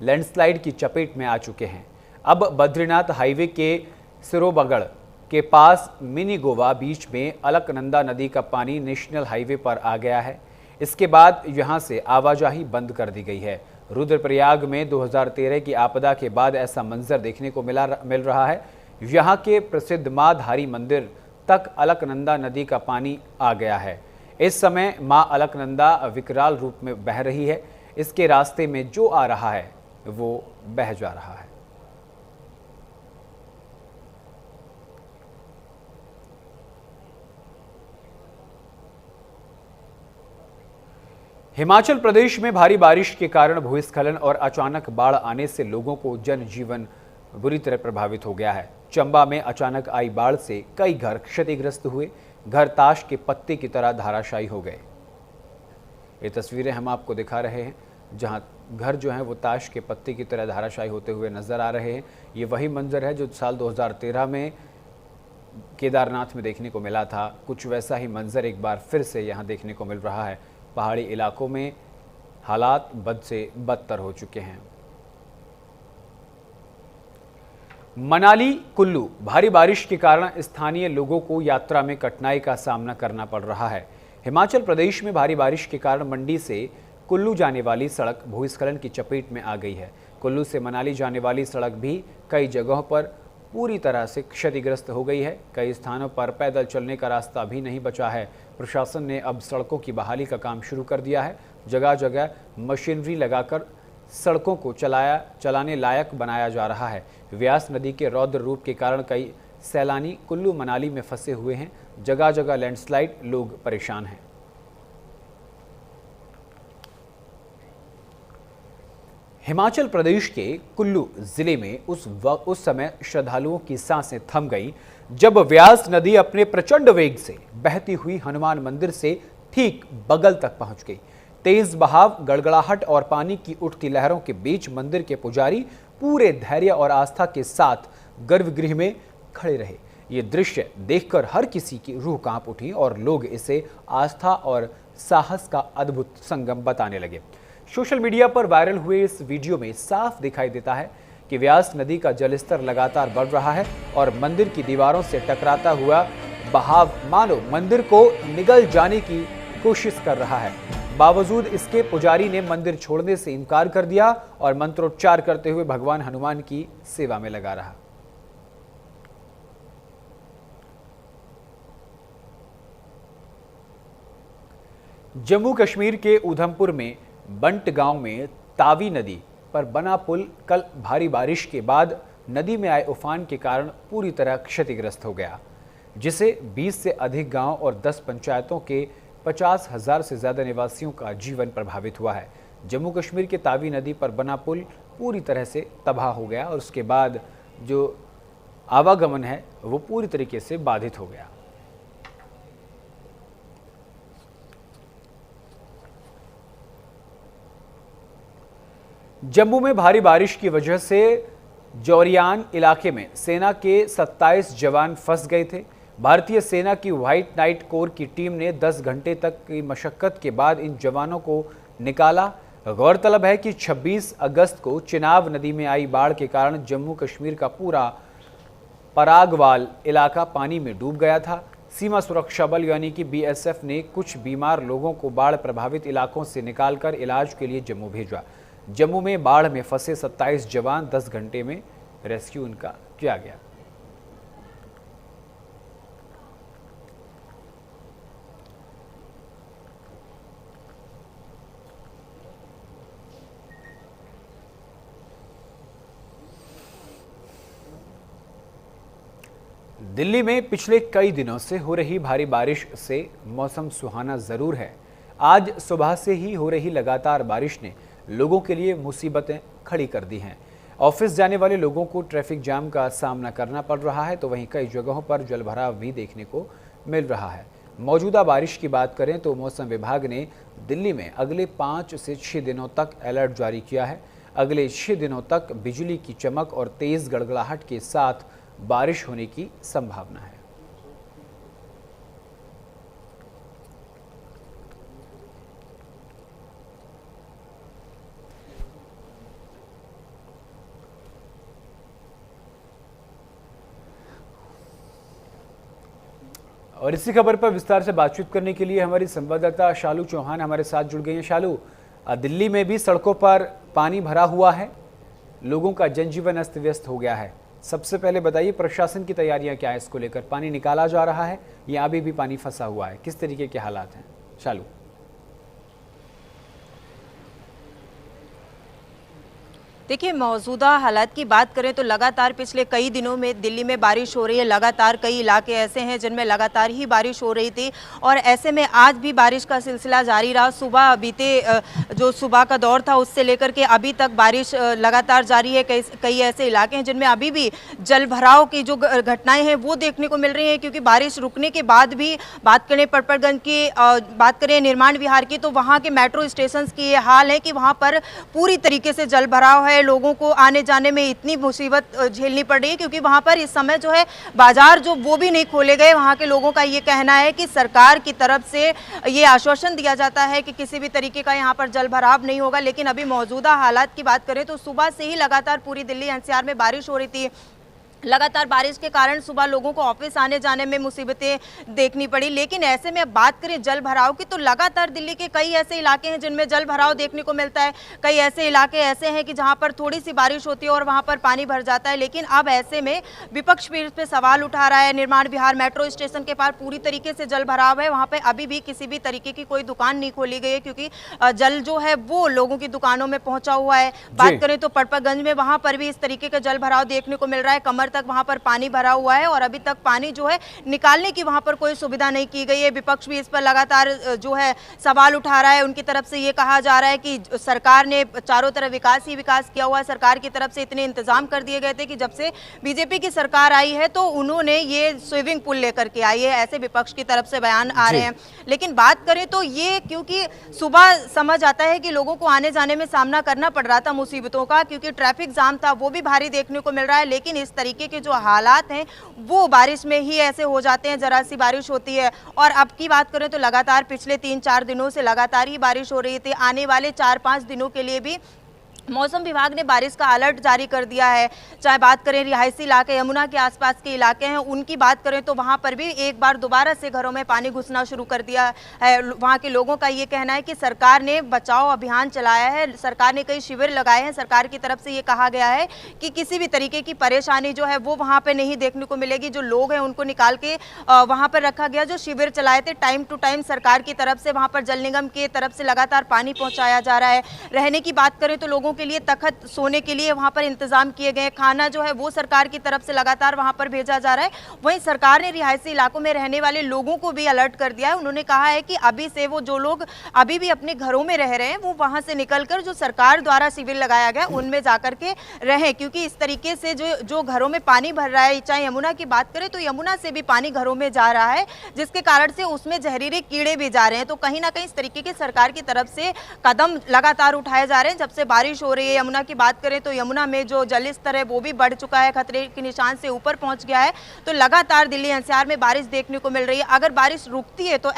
Landslide की चपेट में आ चुके हैं। अब बद्रीनाथ हाईवे के सिरोबगढ़ के पास मिनी गोवा बीच में अलकनंदा नदी का पानी नेशनल हाईवे पर आ गया है। इसके बाद यहां से आवाजाही बंद कर दी गई है। रुद्रप्रयाग में 2013 की आपदा के बाद ऐसा मंजर देखने को मिल रहा है। यहां के प्रसिद्ध मां धारी मंदिर तक अलकनंदा नदी का पानी आ गया है। इस समय मां अलकनंदा विकराल रूप में बह रही है। इसके रास्ते में जो आ रहा है वो बह जा रहा है। हिमाचल प्रदेश में भारी बारिश के कारण भूस्खलन और अचानक बाढ़ आने से लोगों को जनजीवन बुरी तरह प्रभावित हो गया है। चंबा में अचानक आई बाढ़ से कई घर क्षतिग्रस्त हुए। घर ताश के पत्ते की तरह धाराशायी हो गए। ये तस्वीरें हम आपको दिखा रहे हैं जहां घर जो है वो ताश के पत्ते की तरह धाराशायी होते हुए नजर आ रहे हैं। ये वही मंजर है जो साल 2013 में केदारनाथ में देखने को मिला था। कुछ वैसा ही मंजर एक बार फिर से यहाँ देखने को मिल रहा है। पहाड़ी इलाकों में हालात बद से बदतर हो चुके हैं। मनाली कुल्लू भारी बारिश के कारण स्थानीय लोगों को यात्रा में कठिनाई का सामना करना पड़ रहा है। हिमाचल प्रदेश में भारी बारिश के कारण मंडी से कुल्लू जाने वाली सड़क भूस्खलन की चपेट में आ गई है। कुल्लू से मनाली जाने वाली सड़क भी कई जगहों पर पूरी तरह से क्षतिग्रस्त हो गई है। कई स्थानों पर पैदल चलने का रास्ता भी नहीं बचा है। प्रशासन ने अब सड़कों की बहाली का काम शुरू कर दिया है। जगह जगह मशीनरी लगाकर सड़कों को चलाने लायक बनाया जा रहा है। व्यास नदी के रौद्र रूप के कारण कई सैलानी कुल्लू मनाली में फंसे हुए हैं। जगह जगह लैंडस्लाइड, लोग परेशान हैं। हिमाचल प्रदेश के कुल्लू जिले में उस समय श्रद्धालुओं की सांसें थम गई जब व्यास नदी अपने प्रचंड वेग से बहती हुई हनुमान मंदिर से ठीक बगल तक पहुंच गई। तेज बहाव, गड़गड़ाहट और पानी की उठती लहरों के बीच मंदिर के पुजारी पूरे धैर्य और आस्था के साथ गर्भगृह में खड़े रहे। ये दृश्य देखकर हर किसी की रूह कांप उठी और लोग इसे आस्था और साहस का अद्भुत संगम बताने लगे। सोशल मीडिया पर वायरल हुए इस वीडियो में साफ दिखाई देता है कि व्यास नदी का जलस्तर लगातार बढ़ रहा है और मंदिर की दीवारों से टकराता हुआ बहाव मानो मंदिर को निगल जाने की कोशिश कर रहा है। बावजूद इसके पुजारी ने मंदिर छोड़ने से इनकार कर दिया और मंत्रोच्चार करते हुए भगवान हनुमान की सेवा में लगा रहा। जम्मू कश्मीर के उधमपुर में बंट गांव में तावी नदी पर बना पुल कल भारी बारिश के बाद नदी में आए उफान के कारण पूरी तरह क्षतिग्रस्त हो गया, जिसे 20 से अधिक गांव और 10 पंचायतों के 50,000 से ज्यादा निवासियों का जीवन प्रभावित हुआ है। जम्मू कश्मीर के तावी नदी पर बना पुल पूरी तरह से तबाह हो गया और उसके बाद जो आवागमन है वो पूरी तरीके से बाधित हो गया। जम्मू में भारी बारिश की वजह से जौरियान इलाके में सेना के 27 जवान फंस गए थे। भारतीय सेना की व्हाइट नाइट कोर की टीम ने 10 घंटे तक की मशक्कत के बाद इन जवानों को निकाला। गौरतलब है कि 26 अगस्त को चिनाब नदी में आई बाढ़ के कारण जम्मू कश्मीर का पूरा परागवाल इलाका पानी में डूब गया था। सीमा सुरक्षा बल यानी कि BSF ने कुछ बीमार लोगों को बाढ़ प्रभावित इलाकों से निकालकर इलाज के लिए जम्मू भेजा। जम्मू में बाढ़ में फंसे 27 जवान 10 घंटे में रेस्क्यू इनका किया गया। दिल्ली में पिछले कई दिनों से हो रही भारी बारिश से मौसम सुहाना जरूर है। आज सुबह से ही हो रही लगातार बारिश ने लोगों के लिए मुसीबतें खड़ी कर दी हैं। ऑफिस जाने वाले लोगों को ट्रैफिक जाम का सामना करना पड़ रहा है, तो वहीं कई जगहों पर जलभराव भी देखने को मिल रहा है। मौजूदा बारिश की बात करें तो मौसम विभाग ने दिल्ली में अगले 5 से 6 दिनों तक अलर्ट जारी किया है। अगले 6 दिनों तक बिजली की चमक और तेज गड़गड़ाहट के साथ बारिश होने की संभावना है। और इसी खबर पर विस्तार से बातचीत करने के लिए हमारी संवाददाता शालू चौहान हमारे साथ जुड़ गई हैं। शालू, दिल्ली में भी सड़कों पर पानी भरा हुआ है, लोगों का जनजीवन अस्त व्यस्त हो गया है। सबसे पहले बताइए, प्रशासन की तैयारियां क्या है इसको लेकर? पानी निकाला जा रहा है या अभी भी पानी फंसा हुआ है? किस तरीके के हालात हैं शालू? देखिए, मौजूदा हालात की बात करें तो लगातार पिछले कई दिनों में दिल्ली में बारिश हो रही है। लगातार कई इलाके ऐसे हैं जिनमें लगातार ही बारिश हो रही थी और ऐसे में आज भी बारिश का सिलसिला जारी रहा। सुबह बीते जो सुबह का दौर था उससे लेकर के अभी तक बारिश लगातार जारी है। कई ऐसे इलाके हैं जिनमें अभी भी जल भराव की जो घटनाएं हैं वो देखने को मिल रही हैं, क्योंकि बारिश रुकने के बाद भी बात करें पड़पड़गंज की, बात करें निर्माण विहार की, तो वहाँ के मेट्रो स्टेशन की ये हाल है कि वहाँ पर पूरी तरीके से जल भराव है। लोगों को आने जाने में इतनी मुसीबत झेलनी पड़ रही है, क्योंकि वहां पर इस समय जो है बाजार जो वो भी नहीं खोले गए। वहां के लोगों का ये कहना है कि सरकार की तरफ से ये आश्वासन दिया जाता है कि किसी भी तरीके का यहां पर जल भराव नहीं होगा, लेकिन अभी मौजूदा हालात की बात करें तो सुबह से ही लगातार पूरी दिल्ली एनसीआर में बारिश हो रही थी। लगातार बारिश के कारण सुबह लोगों को ऑफिस आने जाने में मुसीबतें देखनी पड़ी। लेकिन ऐसे में अब बात करें जल भराव की, तो लगातार दिल्ली के कई ऐसे इलाके हैं जिनमें जल भराव देखने को मिलता है। कई ऐसे इलाके ऐसे हैं कि जहां पर थोड़ी सी बारिश होती है और वहां पर पानी भर जाता है। लेकिन अब ऐसे में विपक्ष भी इस पे सवाल उठा रहा है। निर्माण विहार मेट्रो स्टेशन के पास पूरी तरीके से जल भराव है। वहां पर अभी भी किसी भी तरीके की कोई दुकान नहीं खोली गई है, क्योंकि जल जो है वो लोगों की दुकानों में पहुंचा हुआ है। बात करें तो पड़पड़गंज में वहां पर भी इस तरीके का जल भराव देखने को मिल रहा है। कमर तक वहां पर पानी भरा हुआ है और अभी तक पानी जो है निकालने की वहां पर कोई सुविधा नहीं की गई है। विपक्ष भी इस पर लगातार जो है सवाल उठा रहा है। उनकी तरफ से ये कहा जा रहा है कि सरकार ने चारों तरफ विकास ही विकास किया हुआ है। सरकार की तरफ से इतने इंतजाम कर दिए गए थे कि जब से बीजेपी की सरकार आई है तो उन्होंने ये स्विमिंग पूल लेकर के आई है, ऐसे विपक्ष की तरफ से बयान आ रहे हैं। लेकिन बात करें तो ये, क्योंकि सुबह समझ आता है कि लोगों को आने जाने में सामना करना पड़ रहा था मुसीबतों का, क्योंकि ट्रैफिक जाम था वो भी भारी देखने को मिल रहा है। लेकिन इस तरीके के जो हालात हैं वो बारिश में ही ऐसे हो जाते हैं, जरा सी बारिश होती है। और अब की बात करें तो लगातार पिछले 3-4 दिनों से लगातार ही बारिश हो रही थी। आने वाले 4-5 दिनों के लिए भी मौसम विभाग ने बारिश का अलर्ट जारी कर दिया है। चाहे बात करें रिहायशी इलाके, यमुना के आसपास के इलाके हैं, उनकी बात करें तो वहां पर भी एक बार दोबारा से घरों में पानी घुसना शुरू कर दिया है। वहां के लोगों का ये कहना है कि सरकार ने बचाव अभियान चलाया है, सरकार ने कई शिविर लगाए हैं। सरकार की तरफ से ये कहा गया है कि किसी भी तरीके की परेशानी जो है वो वहां पर नहीं देखने को मिलेगी। जो लोग हैं उनको निकाल के वहां पर रखा गया। जो शिविर चलाए थे टाइम टू टाइम सरकार की तरफ से वहां पर जल निगम की तरफ से लगातार पानी पहुंचाया जा रहा है। रहने की बात करें तो लोगों के लिए तखत, सोने के लिए वहां पर इंतजाम किए गए। खाना जो है वो सरकार की तरफ से लगातार वहां पर भेजा जा रहा है। वहीं सरकार ने रिहायशी इलाकों में रहने वाले लोगों को भी अलर्ट कर दिया है। उन्होंने कहा है कि अभी से वो जो लोग अभी भी अपने घरों में रह रहे हैं वो वहां से निकलकर जो सरकार द्वारा शिविर लगाया गया उनमें जाकर के रहें, क्योंकि इस तरीके से जो घरों में पानी भर रहा है, चाहे यमुना की बात करें तो यमुना से भी पानी घरों में जा रहा है, जिसके कारण से उसमें जहरीले कीड़े भी जा रहे हैं। तो कहीं ना कहीं इस तरीके के सरकार की तरफ से कदम लगातार उठाए जा रहे हैं। जब से बारिश हो रही है, यमुना की बात करें तो यमुना में जो जल स्तर है वो भी बढ़ चुका है, खतरे के निशान से ऊपर पहुंच गया है। तो लगातार दिल्ली एनसीआर में बारिश देखने को मिल रही है। अगर बारिश रुकती है तो